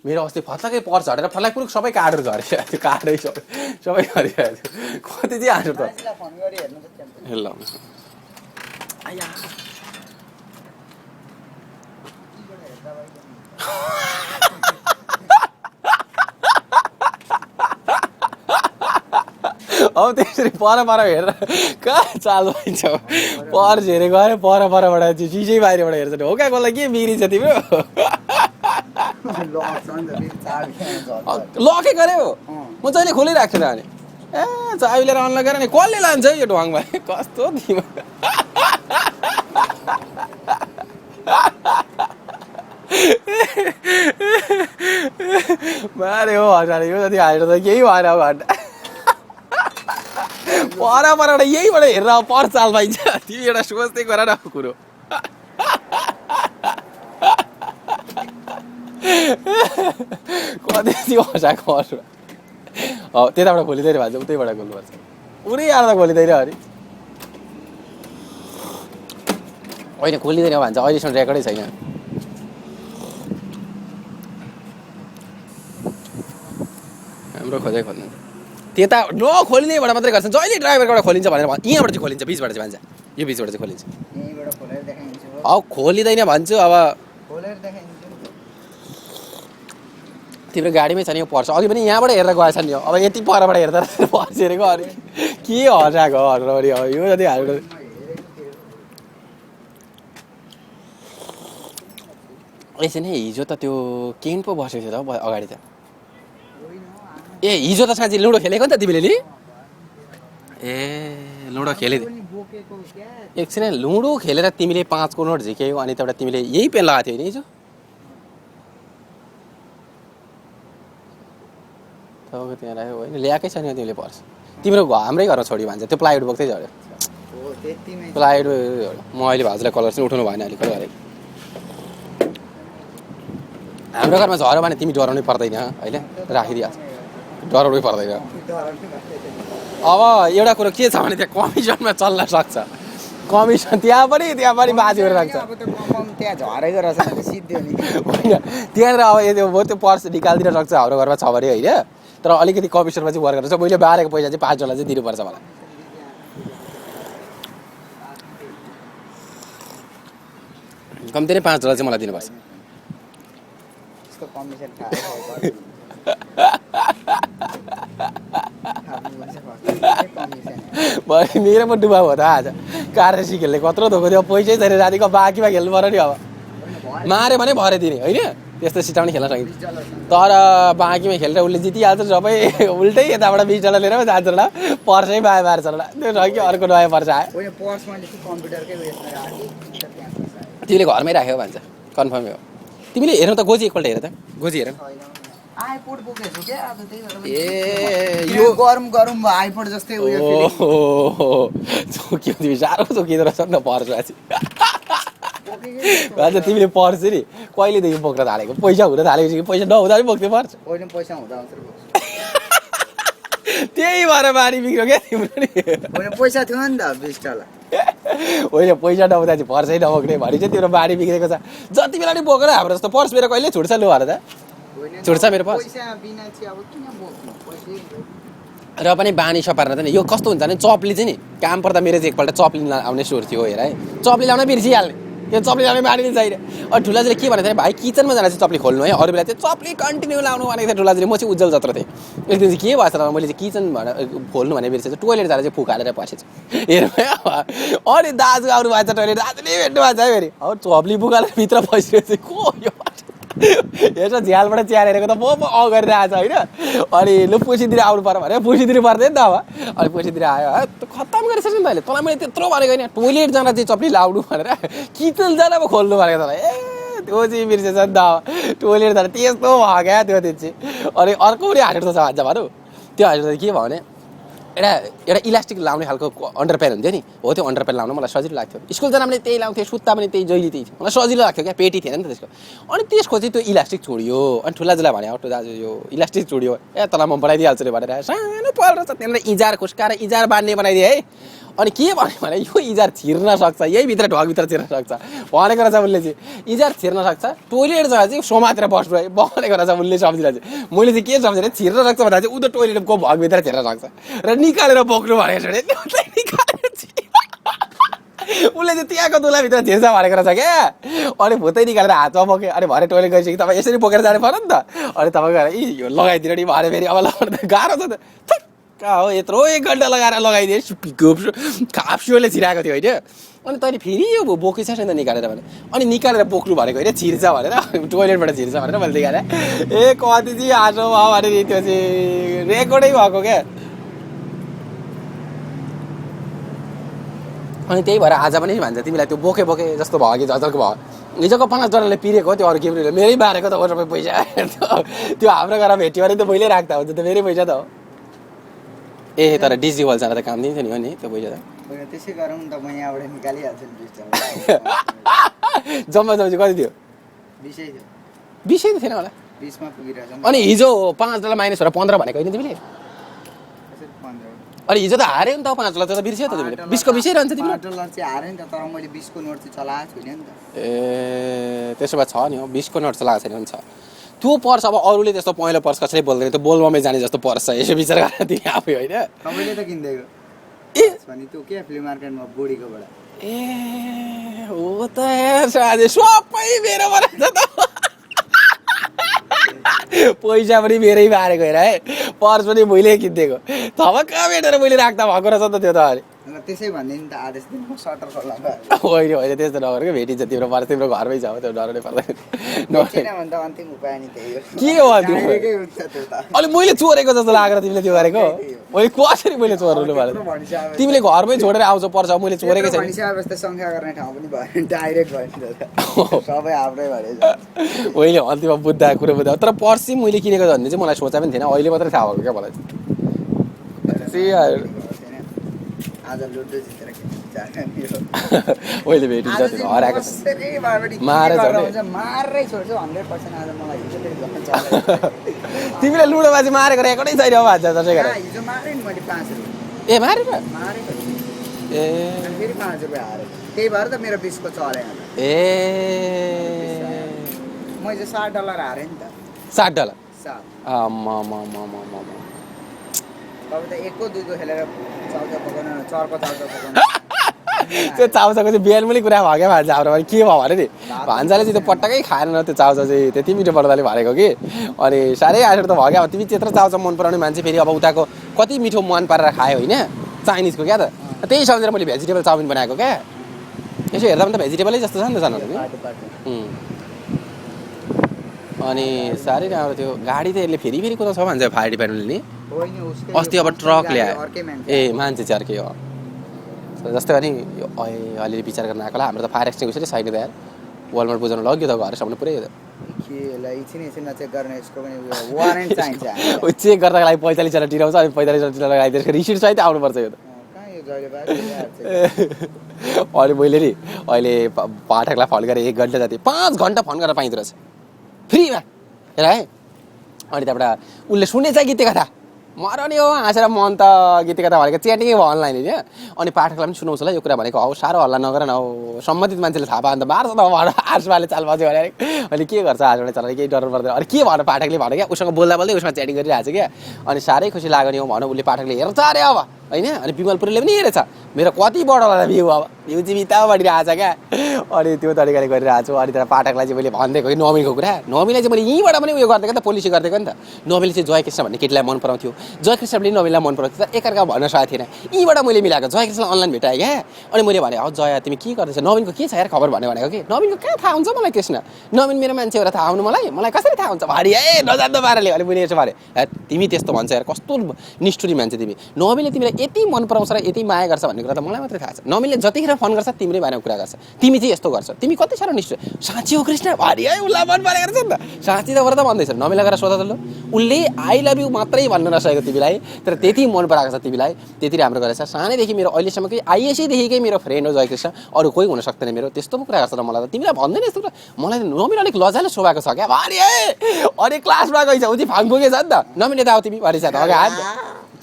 मेरो अस्ति फत्लाकै पर्स झरेर फलाइ पुरुक सबै कार्डहरू झरेको थियो कार्डै सबै गरिरहेको थियो कति चाहिँ हाँसो त ल आया अब त्यसरी पर हेरेर कहाँ चाल भइन्छ पर्स हेरेको अरे परबाट चिजै बाहिरबाट हेर्छ हो क्या कसलाई के बिग्रिन्छ तिम्रो लकै गरे हो म जहिले खोलिराख्छु त अनि ए चाबी लिएर अन लगाएर नि कसले लान्छ यो ढुवाङमा कस्तो तिम्रो मारे हो हटारे यो जति हालेर त केही भएन अब घन्टा परबाट यहीबाट हेरेर अब पर्स चाल पाइन्छ तिमी एउटा सोच्दै गर न कुरो कति त्यो हँसाएको हँस त्यताबाट खोलिँदैन भन्छ उतैबाट खोल्नुपर्छ उनी आएर त खोलिँदैन अरे होइन खोलिँदैन भन्छ अहिलेसम्म रेकर्डै छैन हाम्रो खोजै खोल्नु त्यता नखोलिँदैबाट मात्रै गर्छ जहिले ड्राइभरबाट खोलिन्छ भनेर यहाँबाट चाहिँ खोलिन्छ बिचबाट चाहिँ भन्छ यो बिचबाट चाहिँ खोलिन्छ अब खोलिँदैन भन्छु अब तिम्रो गाडीमै छ नि यो पर्छ अघि पनि यहाँबाट हेरेर गएछ नि अब यति परबाट हेर्दा पर्छ हेरेको अरे के हँसाएको हर्नु अब यो जति हाल्नु यसो नै हिजो त त्यो केन पो बसेको थियो त अगाडि त ए हिजो त साँच्ची लुडो खेलेको नि त तिमीले नि ए लुडो खेलिदियो एकछिन लुडो खेलेर तिमीले 5 को नोट झिक्यौ अनि त्यहाँबाट तिमीले यही पेन लगाएको थियो नि हिजो तपाईँको त्यहाँ राख्यो होइन ल्याएकै छैन तिमीले पर्स तिम्रो हाम्रै घरमा छोड्यो भन्छ त्यो प्लाइवुड बोक्दै झऱ्यो प्लाइवुड म अहिले भाउजूलाई कलर चाहिँ उठाउनु भएन अलिक गरेको हाम्रो घरमा झऱ्यो भने तिमी डराउनै पर्दैन होइन राखिदिइहाल्छ डराउनै पर्दैन अब एउटा कुरो के छ भने त्यहाँ कमिसनमा चल्न सक्छ कमिसन त्यहाँ पनि बाजी गरेर राख्छ होइन त्यहाँनिर अब त्यो पर्स निकालिदिन सक्छ हाम्रो घरमा छ भने होइन तर अलिकति कमिसनमा चाहिँ वर्क गर्छ मैले बारेको पैसा चाहिँ $5 चाहिँ दिनुपर्छ मलाई कम्ती नै $5 चाहिँ मलाई दिनुपर्छ मेरो पो डुबा भयो त आज कारसी खेल्ने कत्रो धोको थियो पैसै छैन रातिको बाँकीमा खेल्नु पर्यो नि अब माऱ्यो भने भरे दिने होइन त्यस्तो सिस्टमले खेल्न सकिन्छ तर बाँकीमा खेलेर उसले जितिहाल्छ सबै उल्टै यताबाट $20 लिएर जान्छ होला पर्सै बायो मार्छ होला त्यो छ कि अर्को नयाँ पर्स आयो तिमीले घरमै राख्यो भन्छ कन्फर्मै हो तिमीले हेर्नु त गोजी एकपल्ट हेर त गोजी हेर यो गरम आइपोड जस्तै चोक्यो तिमी साह्रो चोकिँदो रहेछ नि त पर्स भन्छ तिमीले पर्स नि कहिलेदेखि बोक्न थालेको पैसा हुन थालेपछि पैसा नहुँदा पनि बोक्थ्यो पर्स पैसा हुँदा त्यही भएर बारी बिग्रो क्या तिम्रो नि पैसा थियो नि त $20 होइन पैसा नहुँदा चाहिँ पर्सै नबोक्ने भने चाहिँ तिम्रो बारी बिग्रेको छ जति बेला नि बोकेर हाम्रो जस्तो पर्स मेरो कहिले छुट्छ लु भएर त छुट्छ मेरो पर्स र पनि बानी सपार्न त नि यो कस्तो हुन्छ भने चप्ली चाहिँ नि काम पर्दा मेरो चाहिँ एकपल्ट चप्ली आउने स्टोर थियो हेर है चप्ली लाउन बिर्सिहाल्ने त्यो चप्ली लाउने बानी चाहिँ चाहिने अनि ठुलाजीले के भनेको थियो भाइ किचनमा जाँदा चाहिँ चप्ली खोल्नु है अरू बेला चाहिँ चप्ली कन्टिन्यू लाउनु भनेको थियो ठुलाजीले म चाहिँ उज्जवल जत्रो थिएँ एक दिन चाहिँ के भएछ र मैले चाहिँ किचन खोल्नु भने बिर्सेछु टोइलेट जाँदा चाहिँ फुकालेर पसेछु हेर्नु है अनि दाजु आउनु भएको छ टोइलेट दाजुले भेट्नु भएको छ है फेरि अब चप्ली फुकालेर भित्र पसिरहेको चाहिँ को यो हेर्छ झ्यालबाट चिया हेरेको त म गरिरहेको छ होइन अनि लु पुसीतिर आउनु पर्यो भने पुसीतिर पर्दैन त अब अनि पुसीतिर आयो खत्तम गरिसक्छ नि तैँले तँलाई मैले त्यत्रो भनेको होइन टोइलेट जाँदा चाहिँ चप्ली लाउनु भनेर किचन जाँदा पो खोल्नु भनेको तँलाई ए त्यो चाहिँ बिर्सेछ नि त अब टोइलेट जाँदा त्यस्तो भयो क्या त्यो दिन चाहिँ अनि अर्को पनि हाटेर त छ भन्छ भनौँ त्यो हाटेर के भयो भने एउटा इलास्टिक लाउने खालको अन्डरप्यान्ट हुन्थ्यो नि हो त्यो अन्डरप्यान्ट लाउनु मलाई सजिलो लाग्थ्यो स्कुल जाँदा मैले त्यही लाउँथेँ सुत्ता पनि त्यही जहिले त्यही मलाई सजिलो लाग्थ्यो क्या पेटी थिएन नि त त्यसको अनि त्यसको चाहिँ त्यो इलास्टिक छोडियो अनि ठुलाजुलाई भने अटो दाजु यो इलास्टिक छोडियो ए तँलाई म बनाइदिइहाल्छु रे भनेर सानो परेर छ त्यहाँनिर इजार खुस्काएर इजार बाँध्ने बनाइदिएँ है अनि के भन्यो भने यो इजार छिर्न सक्छ, यही भित्र ढकभित्र छिर्न सक्छ भनेको रहेछ उसले चाहिँ। इजार छिर्न सक्छ, टोइलेट जग्गा चाहिँ समातेर बस्नु है भनेको रहेछ उसले सम्झिरहेको चाहिँ। मैले चाहिँ के सम्झेँ भने छिर्न सक्छ भन्दा चाहिँ ऊ त टोइलेटको भगभित्र छिर्न सक्छ र निकालेर बोक्नु भनेको छ उसले चाहिँ त्यहाँको दुलाभित्र छिर्छ भनेको रहेछ क्या। अनि भुतै निकालेर हातमा बोक्यो। अनि भरे टोइलेट गइसक्यो तपाईँ यसरी बोकेर जानु पर्यो नि त। अनि तपाईँ गएर यो लगाइदिनु नि भरे फेरि अब लगाउनु त गाह्रो छ त। कहाँ हो यत्रो 1 घन्टा लगाएर लगाइदिएँ खाप्सुले छिराएको थियो होइन। अनि तैँले फेरि यो बोकिस् नि त निकालेर भने। अनि निकालेर बोक्नु भनेको होइन छिर्छ भनेर टोइलेटबाट छिर्छ भनेर मैले देखाएँ। ए कति चाहिँ हाँसो भयो भने त्यो चाहिँ रेकर्डै भएको क्या। अनि त्यही भएर आज पनि भन्छ तिमीलाई त्यो बोके जस्तो भयो कि झजलको भयो। हिजोको 5 पिरेको हो त्यो अरू के पनि मेरै बारेको त हो सबै पैसा त्यो हाम्रो घर भेट्यो भने त मैले राख्दा हुन्छ त मेरै पैसा त हो। ए तर डिजी होलसँग त काम दिन्थ्यो नि हो नि त्यो पैसा त। त्यसै गरौँ नि त म यहाँबाट निकालिहाल्छु नि जम्मा जम्मा कति थियो? 20 त थिएन होला 20 मा पुगिरहेछ। अनि हिजो $5 माइनस भएर 15 भनेको होइन तिमीले? अनि हिजो त हार्यो नि त $5 त बिर्स्यो त तिमीले। 20 को 20 रहन्छ तिमीले। $5 चाहिँ हार्यो नि त तर मैले 20 को नोट चाहिँ चलाएको छुइनँ नि त। ए त्यसो भए छ नि हो 20 को नोट चलाएको छैन नि छ। त्यो पर्स अब अरूले त्यस्तो पहेँलो पर्स कसैले बोल्दैन त्यो बोलबमै जाने जस्तो पर्स छ यसो विचार गरेर तिमी आफै होइन। तपाईँले त किनिदिएको ए भने त्यो के फ्ली मार्केटमा बोडीकोबाट। ए हो त आज सबै मेरो बनाउँछ त पैसा पनि मेरै मारेको हेर है पर्स पनि मैले किनिदिएको तब कहाँ भेटेर मैले राख्दा भएको रहेछ त त्यो त। अरे त्यसै भन्दै नि त आदेश दिन म सटर खोल्ला होइन होइन त्यस्तो नगरेको भेटिन्छ तिम्रो पर्स तिम्रो घरमै छ त्यो डरनै पर्दैन। भन्दा अन्तिम उपाय नि त्यही हो। के हो अहिले मैले चोरेको जस्तो लागेर तिमीले त्यो गरेको मैले कसरी मैले चोर्नु भयो तिमीले घरमै छोडेर आउँछ पर्छ मैले चोरेकै छैन। सङ्ख्या गर्ने ठाउँ पनि भयो डाइरेक्ट भयो सबै हाम्रै भयो। मैले अन्तिममा बुझ्दा कुरो बुझ्दा तर पर्स चाहिँ मैले किनेको भन्ने चाहिँ मलाई सोचा पनि थिएन अहिले मात्रै थाहा भएको क्या मलाई। आज लुडो जितेर अहिले भेटिन्छ त्यो हराएको मारै छोड्छु 100% आज मलाई तिमीले लुडोबाजी मारेको रेकर्डै छैन अब आज त्यसै गरेर। हिजो मारेँ नि मैले $5 ए मारेर ए फेरि $5 हारेँ त्यही भएर त मेरो 20 को चले ए मैले $60 हारेँ नि त। $60 अब त 1 को 2 को खेलेर चाउचा पकाउनु चर्को चाउचा पकाउनु त्यो चाउचाको चाहिँ बिहान पनि कुरा भयो क्या भान्जा हाम्रो के भयो भने नि भान्जाले चाहिँ त्यो पटक्कै खाएन त्यो चाउचा चाहिँ त्यति मिठो पर्दाले भनेको कि। अनि साह्रै आएर त भयो क्या तिमी त्यत्रो चाउचा मन पराउने मान्छे फेरि अब उताको कति मिठो मन पारेर खायो होइन चाइनिजको क्या त त्यही सम्झेर मैले भेजिटेबल चाउमिन बनाएको क्या। यसो हेर्दा पनि त भेजिटेबलै जस्तो छ नि त जानु। अनि साह्रै राम्रो थियो गाडी त यसले फेरि कुदाउँछ भन्छ फायर डिपार्टमेन्टले नि अस्ति अब ट्रक ल्यायो। ए मान्छे चाहिँ अर्कै हो जस्तै अनि अलिअलि विचार गर्न आएको होला हाम्रो त फायर एक्सटिङ्ग्विसरै छैन त यार वालमार्ट बुझाउनु लग्यो त घरसम्म पुरै चेक गर्दाको लागि $45 तिराउँछ अनि $45 लगाइदिएर रिसिट सहित आउनुपर्छ यो त। अनि मैले नि अहिले पाठकलाई फोन गरेँ 1 घन्टा जति 5 घन्टा फोन गरेर पाइँदो रहेछ फ्रीमा हेर है। अनि त्यहाँबाट उसले सुनेछ गीत कथा मर नि हो हाँसेर मन त गीत कथा भनेको च्याटिङै भयो अनलाइन होइन। अनि पाठकलाई पनि सुनाउँछ होला यो कुरा भनेको हौ साह्रो हल्ला नगर न हौ सम्बन्धित मान्छेले थाहा पायो भने त मार्छ त आर्सवाले चाल बज्यो भने अनि के गर्छ आजबाट चलाएर केही डर पर्दैन। अनि के भन्नु पाठकले भन्यो क्या उसँग बोल्दा बोल्दै उसमा च्याटिङ गरिरहेको छ क्या। अनि साह्रै खुसी लाग्यो नि हो भनौँ उसले पाठकले हेर्छ अरे अब होइन। अनि विमलपुरीले पनि हेरेछ मेरो कति बढ होला भ्यू अब भ्यू चाहिँ बिता बढिरहेको छ क्या। अनि त्यो तरिकाले गरिरहेको छु। अनि त्यहाँ पाठकलाई चाहिँ मैले भनिदिएको कि नवीनको कुरा नवीलाई चाहिँ मैले यहीँबाट पनि उयो गरिदिएको नि त पोलिसी गरिदिएको नि त। नवीले चाहिँ जय कृष्ण भन्ने केटीलाई मन पराउँथ्यो जय कृष्णले नवीलाई मन पराउँथ्यो तर एकअर्का भन्न सकेको थिएन यहीँबाट मैले मिलाएको जय कृष्णलाई अनलाइन भेटाएँ क्या। अनि मैले भने हौ जय तिमी के गर्दैछ नवीनको के छ यार खबर भनेको कि नवीनको कहाँ थाहा हुन्छ मलाई कृष्ण नवीन मेरो मान्छे एउटा थाहा आउनु मलाई कसरी थाहा हुन्छ भारी ए नजान्दो पाराले अनि मैले यसो भने तिमी त्यस्तो भन्छ यार कस्तो निष्ठुरी मान्छे तिमी नवीले तिमीलाई यति मन पराउँछ र यति माया गर्छ भन्ने कुरा त मलाई मात्रै थाहा छ। नवीले जतिखेर फोन गर्छ तिम्रै बारेमा कुरा गर्छ तिमी चाहिँ यस्तो गर्छ तिमी कति साह्रो निष्ठुर साँच्ची हो कृष्ण भारी है उसलाई मन परेको छ नि त साँच्ची त त भन्दैछ नवीलाई गएर सोधा त ल उसले आई लभ यु मात्रै भन्न नसकेको तिमीलाई तर त्यति मन पराएको छ तिमीलाई त्यति राम्रो गरेछ। सानैदेखि मेरो अहिलेसम्मकै आइएससीदेखिकै मेरो फ्रेन्ड हो जय कृष्ण अरू कोही हुन सक्दैन मेरो त्यस्तो पो कुरा गर्छ र मलाई त तिमीलाई भन्दैन यस्तो कुरा मलाई नवीन अलिक लजाले शोभाएको छ क्या भारी है। अनि क्लासमा गइछ उति फाङ पुगेछ नि त नवीन यता आऊ तिमी भारी छ त अगाडि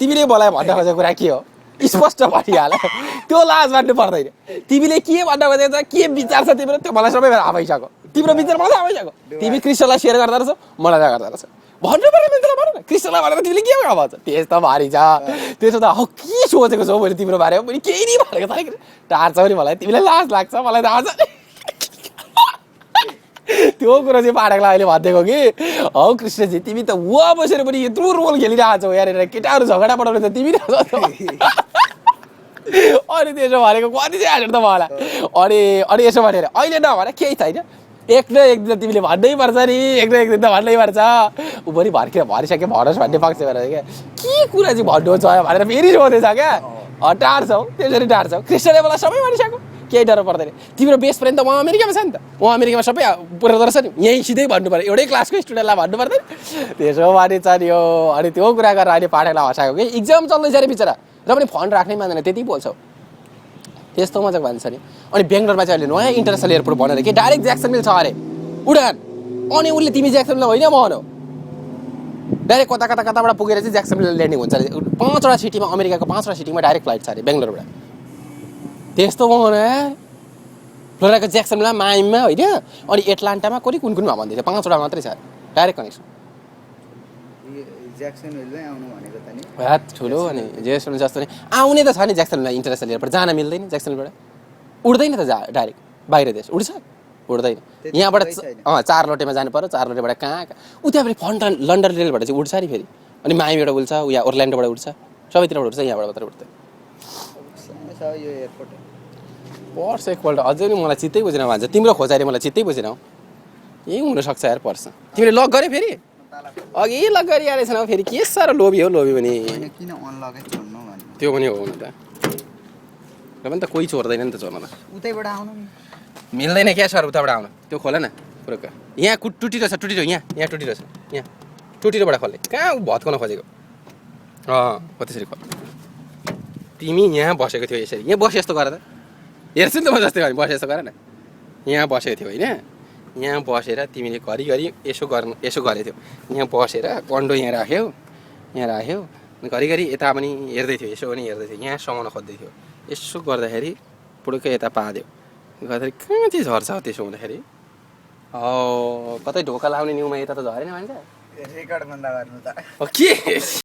तिमीले बोलायो भन्न खोजेको कुरा के हो स्पष्ट भनिहाल्यो त्यो लाज मान्नु पर्दैन तिमीले के भन्न खोजेको छ के विचार छ तिम्रो त्यो मलाई सबै थाहा भइसक्यो तिम्रो विचार मलाई थाहा भइसक्यो तिमी क्रिस्टलाई सेयर गर्दा रहेछ मलाई थाहा गर्दा रहेछ भन्नु पर्यो मित्रलाई भन न क्रिस्टलाई भनेर तिमीले के भन्छ त्यस्तो भारी छ त्यसो त के सोचेको छौ मैले तिम्रो बारेमा मैले केही नै भनेको छैन टार्छ नि मलाई तिमीलाई लाज लाग्छ मलाई थाहा छ त्यो कुरा चाहिँ पाठकलाई अहिले भनिदिएको कि हौ कृष्णजी तिमी त वहाँ बसेर पनि यत्रो रोल खेलिरहेको छौ यहाँनिर केटाहरू झगडा पठाउने त तिमी अनि त्यसो भनेको कति चाहिँ हालेर त मलाई अनि यसो भनेर अहिले नभने केही छैन एक न एक दिन त तिमीले भन्नै पर्छ नि एक न एक दिन त भन्नै पर्छ ऊ पनि भरिसक्यो भरोस् भन्ने पक्ष भएर क्या के कुरा चाहिँ भन्नु छ भनेर फेरि सोधेछ क्या टार्छौ त्यसरी टार्छौ कृष्णले मलाई सबै भनिसक्यो केही डर पर्दैन तिम्रो बेस्ट फ्रेन्ड त उहाँ अमेरिकामा छ नि त उहाँ अमेरिकामा सबै पुऱ्याउँदो रहेछ नि यहीँ सिधै भन्नु पऱ्यो एउटै क्लासको स्टुडेन्टलाई भन्नु पर्दैन त्यसो भने छ नि हो अनि त्यो कुरा गरेर अहिले पाठकलाई हँसाएको कि इक्जाम चल्दैछ अरे बिचरा र पनि फोन राख्नै मान्दैन त्यति बोल्छौ त्यस्तो मजाक भन्छ नि अनि बेङ्गलोरमा चाहिँ अहिले नयाँ इन्टरनेसनल एयरपोर्ट भनेर कि डाइरेक्ट ज्याक्सनभिल छ अरे उडान अनि उसले तिमी ज्याक्सनभिल होइन म हो डाइरेक्ट कताबाट पुगेर चाहिँ ज्याक्सनभिल ल्यान्डिङ हुन्छ अरे 5वटा सिटीमा अमेरिकाको 5वटा सिटीमा डाइरेक्ट फ्लाइट छ अरे बेङ्गलोरबाट त्यस्तो भन फ्लोरिडाको ज्याक्सनभिलमा माइममा होइन अनि एटलान्टामा कुनमा भन्दै थियो 5वटा मात्रै छ डाइरेक्ट कनेक्सन ज्याक्सनभिलमै आउनु भनेको त नि हात ठुलो अनि ज्याक्सनभिल जस्तो नि आउने त छ नि ज्याक्सनभिल इन्टरनेसनल एयरपोर्ट जान मिल्दैन ज्याक्सनभिलबाट उड्दैन त डाइरेक्ट बाहिर देश उड्छ उड्दैन यहाँबाट 4 लोटेमा जानु पर्यो 4 लोटेबाट कहाँ उता फेरि लन्डन रेलबाट चाहिँ उड्छ नि फेरि अनि माइमीबाट उड्छ या ओर्ल्यान्डोबाट उड्छ सबैतिरबाट उड्छ यहाँबाट मात्रै उड्दैन यो एयरपोर्ट पर्छ एकपल्ट अझै नि मलाई चित्तै बुझेन भन्छ तिम्रो खोजाइले मलाई चित्तै बुझेन हौ यही हुनसक्छ यार पर्छ तिमीले लक गरे फेरि अघि लक गरिहालेको छैन फेरि के साह्रो लोभी हो लोभी भने किन अनलकै छोड्नु भन्नु त्यो पनि हो हुन त र पनि त कोही छोड्दैन नि त छोड्नलाई उतैबाट आउनु नि मिल्दैन क्या सर उताबाट आउनु त्यो खोल न पुरक यहाँ टुटिरहेछ यहाँ टुटिरहेछ यहाँ टुटिरोबाट खोले कहाँ भत्काउन खोजेको हो त्यसरी खोल तिमी यहाँ बसेको थियो यसरी यहाँ बसे जस्तो गर त हेर्छु नि त म जस्तै भने बसे जस्तो गर न यहाँ बसेको थियो होइन यहाँ बसेर तिमीले घरिघरि यसो गरेको थियो यहाँ बसेर कन्डो यहाँ राख्यौ घरिघरि यता पनि हेर्दै थियो यसो पनि हेर्दै थियो यहाँ समाउन खोज्दै थियो यसो गर्दाखेरि पुडुकै यता पाद्यो गर्दाखेरि कहाँ चाहिँ झर्छ त्यसो हुँदाखेरि कतै ढोका लाउने न्युमा यता त झरेन भन्छ रेकर्ड बन्द गर्नु त के